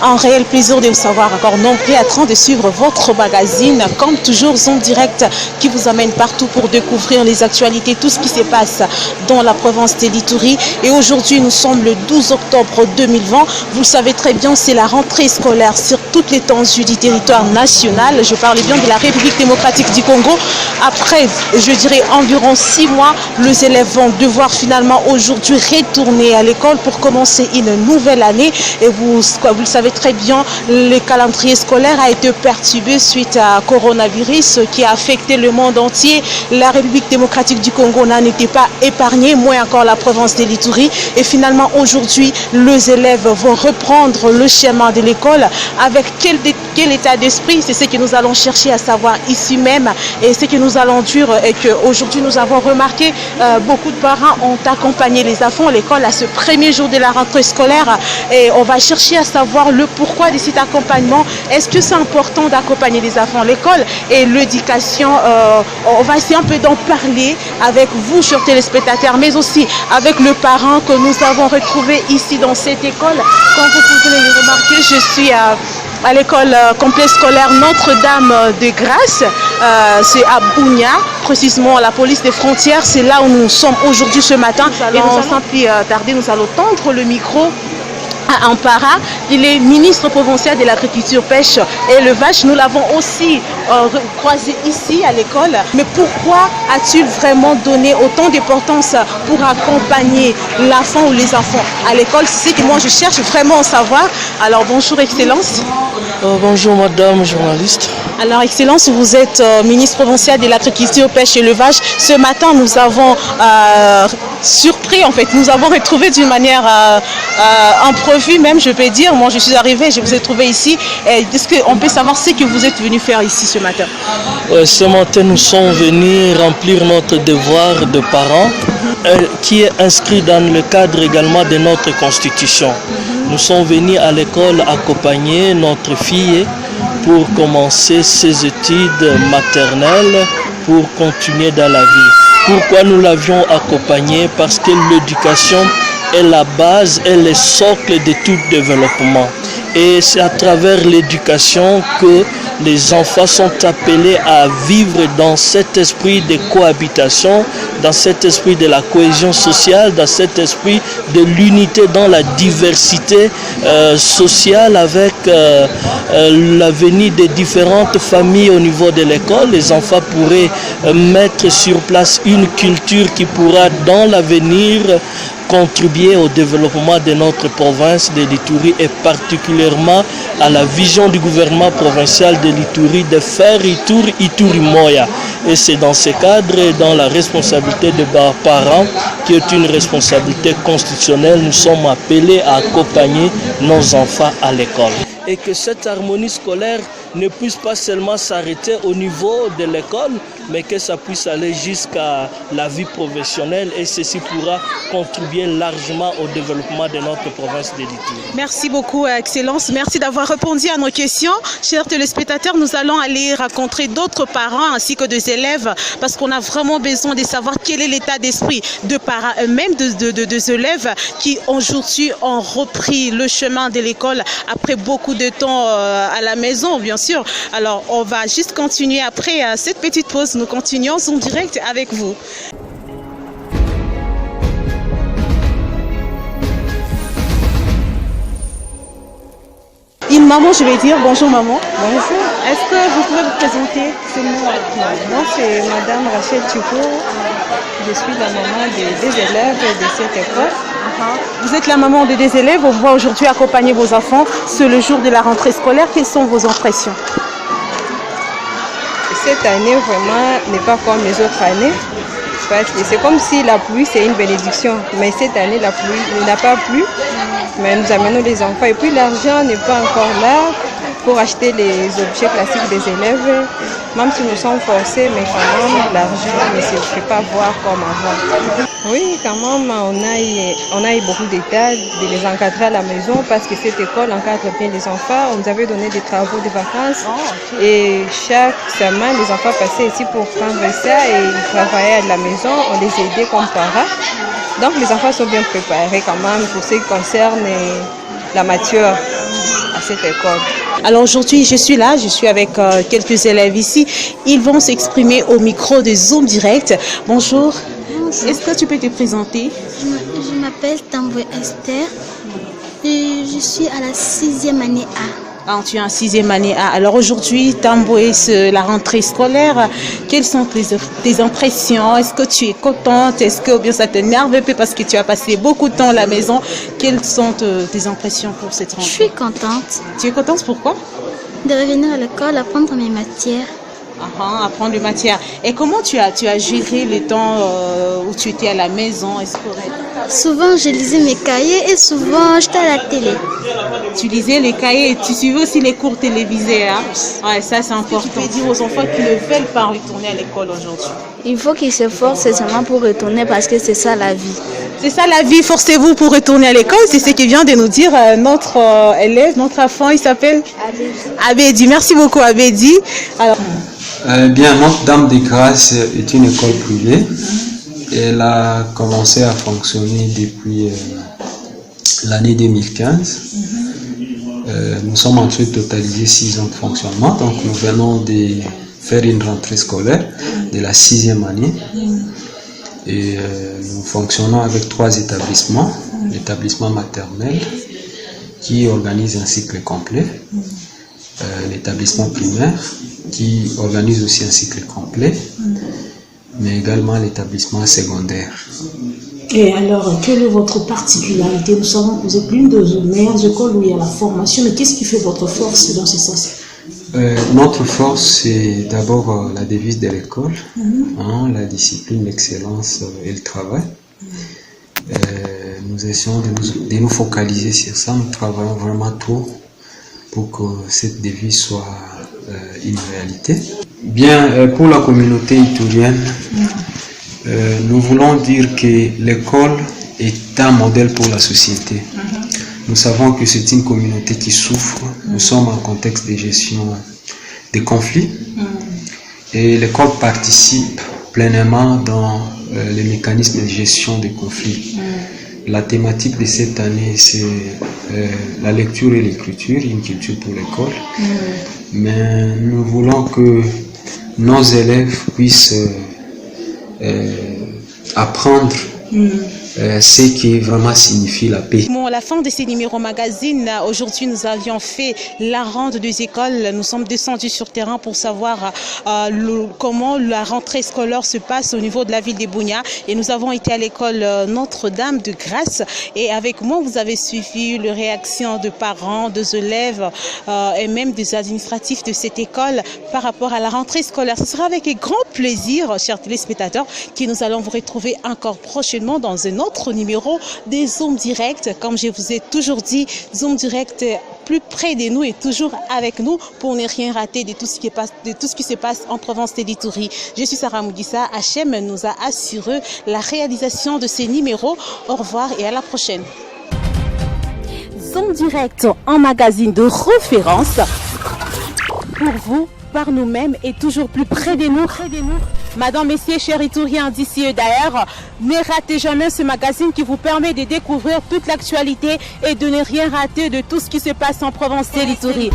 Un réel plaisir de vous savoir encore nombreux à train de suivre votre magazine, comme toujours en direct, qui vous amène partout pour découvrir les actualités, tout ce qui se passe dans la province de l'Ituri. Et aujourd'hui, nous sommes le 12 octobre 2020. Vous le savez très bien, c'est la rentrée scolaire sur toute l'étendue du territoire national. Je parle bien de la République démocratique du Congo. Après, je dirais environ 6 mois, les élèves vont devoir finalement aujourd'hui retourner à l'école pour commencer une nouvelle année. Et vous le savez très bien, le calendrier scolaire a été perturbé suite à coronavirus qui a affecté le monde entier. La République démocratique du Congo n'en était pas épargnée, moins encore la province de l'Ituri. Et finalement, aujourd'hui, les élèves vont reprendre le chemin de l'école. Avec quel état d'esprit? C'est ce que nous allons chercher à savoir ici même. Et ce que nous allons dire est qu'aujourd'hui, nous avons remarqué beaucoup de parents ont accompagné les enfants à l'école à ce premier jour de la rentrée scolaire. Et on va chercher à savoir le pourquoi de cet accompagnement. Est-ce que c'est important d'accompagner les enfants à l'école? Et l'éducation, on va essayer un peu d'en parler avec vous, chers téléspectateurs, mais aussi avec le parent que nous avons retrouvé ici dans cette école. Comme vous pouvez le remarquer, je suis à l'école complexe scolaire Notre-Dame de Grâce. C'est à Bounia, précisément à la police des frontières. C'est là où nous sommes aujourd'hui ce matin. Et sans plus tarder, nous allons tendre le micro à Ampara. Il est ministre provincial de l'agriculture, pêche et élevage. Nous l'avons aussi croisé ici à l'école. Mais pourquoi a-t-il vraiment donné autant d'importance pour accompagner l'enfant ou les enfants à l'école? C'est ce que moi je cherche vraiment à savoir. Alors bonjour Excellence. Bonjour Madame journaliste. Alors Excellence, vous êtes ministre provincial de l'agriculture, pêche et élevage. Ce matin, nous avons surpris, en fait, nous avons retrouvé d'une manière imprévue même, je peux dire. Moi, je suis arrivée, je vous ai trouvé ici. Est-ce qu'on peut savoir ce que vous êtes venu faire ici ce matin? Ce matin, nous sommes venus remplir notre devoir de parents qui est inscrit dans le cadre également de notre constitution. Nous sommes venus à l'école accompagner notre fille pour commencer ses études maternelles, pour continuer dans la vie. Pourquoi nous l'avions accompagnée? Parce que l'éducation est la base et le socle de tout développement. Et c'est à travers l'éducation que les enfants sont appelés à vivre dans cet esprit de cohabitation, dans cet esprit de la cohésion sociale, dans cet esprit de l'unité dans la diversité sociale avec la venue des différentes familles au niveau de l'école. Les enfants pourraient mettre sur place une culture qui pourra dans l'avenir contribuer au développement de notre province de l'Ituri et particulièrement à la vision du gouvernement provincial de l'Ituri de faire Ituri Moya. Et c'est dans ce cadre et dans la responsabilité de nos parents, qui est une responsabilité constitutionnelle, nous sommes appelés à accompagner nos enfants à l'école. Et que cette harmonie scolaire ne puisse pas seulement s'arrêter au niveau de l'école, mais que ça puisse aller jusqu'à la vie professionnelle et ceci pourra contribuer largement au développement de notre province de l'Ituri. Merci beaucoup, Excellence. Merci d'avoir répondu à nos questions. Chers téléspectateurs, nous allons aller rencontrer d'autres parents ainsi que des élèves parce qu'on a vraiment besoin de savoir quel est l'état d'esprit de parents eux-mêmes, des élèves qui aujourd'hui ont repris le chemin de l'école après beaucoup de temps à la maison, bien sûr. Alors, on va juste continuer après cette petite pause. Nous continuons en direct avec vous. Une maman, je vais dire. Bonjour maman. Bonjour. Est-ce que vous pouvez vous présenter seulement? Moi, c'est Madame Rachel Tuko. Je suis la maman des élèves de cette école. Vous êtes la maman des élèves. On va aujourd'hui accompagner vos enfants. C'est le jour de la rentrée scolaire. Quelles sont vos impressions? Cette année, vraiment, n'est pas comme les autres années. Parce que c'est comme si la pluie, c'est une bénédiction. Mais cette année, la pluie n'a pas plu. Mais nous amenons les enfants. Et puis, l'argent n'est pas encore là pour acheter les objets classiques des élèves. Même si nous sommes forcés, mais quand même, l'argent ne se fait pas voir comme avant. Oui, quand même, on a eu beaucoup d'états de les encadrer à la maison parce que cette école encadre bien les enfants. On nous avait donné des travaux de vacances et chaque semaine, les enfants passaient ici pour prendre ça et ils travaillaient à la maison. On les aidait comme parents. Donc, les enfants sont bien préparés quand même pour ce qui concerne la matière. cette école. Alors aujourd'hui, je suis avec quelques élèves ici. Ils vont s'exprimer au micro de Zoom Direct. Bonjour. Bonjour. Est-ce que tu peux te présenter? Je m'appelle Tamboué Esther et je suis à la 6e année A. Ah, tu es en 6e année A. Alors aujourd'hui, Tamboué, c'est la rentrée scolaire. Quelles sont tes impressions? Est-ce que tu es contente? Est-ce que ou bien ça t'énerve un peu parce que tu as passé beaucoup de temps à la maison? Quelles sont tes impressions pour cette rentrée? Je suis contente Tu es contente pourquoi? de revenir à l'école, apprendre mes matières. Apprendre les matières. Et comment tu as géré le temps où tu étais à la maison? Est-ce correct? Souvent, je lisais mes cahiers et souvent, j'étais à la télé. Tu lisais les cahiers et tu suivais aussi les cours télévisés. Hein? Ouais, ça c'est important. Tu peux dire aux enfants qui ne veulent pas retourner à l'école aujourd'hui. Il faut qu'ils s'efforcent seulement pour retourner parce que c'est ça la vie. C'est ça la vie, forcez-vous pour retourner à l'école. C'est ce que vient de nous dire notre élève, notre enfant, il s'appelle Abedi. Merci beaucoup Abedi. Alors, bien, Notre-Dame de Grâce est une école privée. Elle a commencé à fonctionner depuis l'année 2015. Nous sommes en train de totaliser 6 ans de fonctionnement. Donc nous venons de faire une rentrée scolaire de la 6e année. Et nous fonctionnons avec 3 établissements. L'établissement maternel qui organise un cycle complet. L'établissement primaire qui organise aussi un cycle complet, mais également l'établissement secondaire. Et alors, quelle est votre particularité? Nous savons que vous êtes l'une des meilleures écoles où il y a la formation, mais qu'est-ce qui fait votre force dans ce sens? Notre force, c'est d'abord la devise de l'école, la discipline, l'excellence et le travail. Nous essayons de nous focaliser sur ça, nous travaillons vraiment tôt pour que cette devise soit une réalité. Bien, pour la communauté iturienne, nous voulons dire que l'école est un modèle pour la société. Nous savons que c'est une communauté qui souffre. Nous sommes en contexte de gestion des conflits et l'école participe pleinement dans les mécanismes de gestion des conflits. La thématique de cette année, c'est la lecture et l'écriture, une culture pour l'école. Mais nous voulons que nos élèves puissent apprendre ce qui vraiment signifie la paix. Bon, à la fin de ces numéros magazine, aujourd'hui nous avions fait la ronde des écoles. Nous sommes descendus sur terrain pour savoir comment la rentrée scolaire se passe au niveau de la ville de Bunia. Et nous avons été à l'école Notre-Dame de Grâce. Et avec moi, vous avez suivi les réactions de parents, des élèves et même des administratifs de cette école par rapport à la rentrée scolaire. Ce sera avec grand plaisir, chers téléspectateurs, que nous allons vous retrouver encore prochainement dans un autre numéro des Zoom Direct. Comme je vous ai toujours dit, Zoom Direct plus près de nous et toujours avec nous pour ne rien rater de tout ce qui se passe en province de l'Ituri. Je suis Sarah Moudissa. Hachem nous a assuré la réalisation de ces numéros. Au revoir et à la prochaine. Zoom Direct en magazine de référence pour vous, par nous-mêmes et toujours plus près de nous. Madame, messieurs, chers Ituriens d'ici et d'ailleurs, ne ratez jamais ce magazine qui vous permet de découvrir toute l'actualité et de ne rien rater de tout ce qui se passe en province de l'Ituri.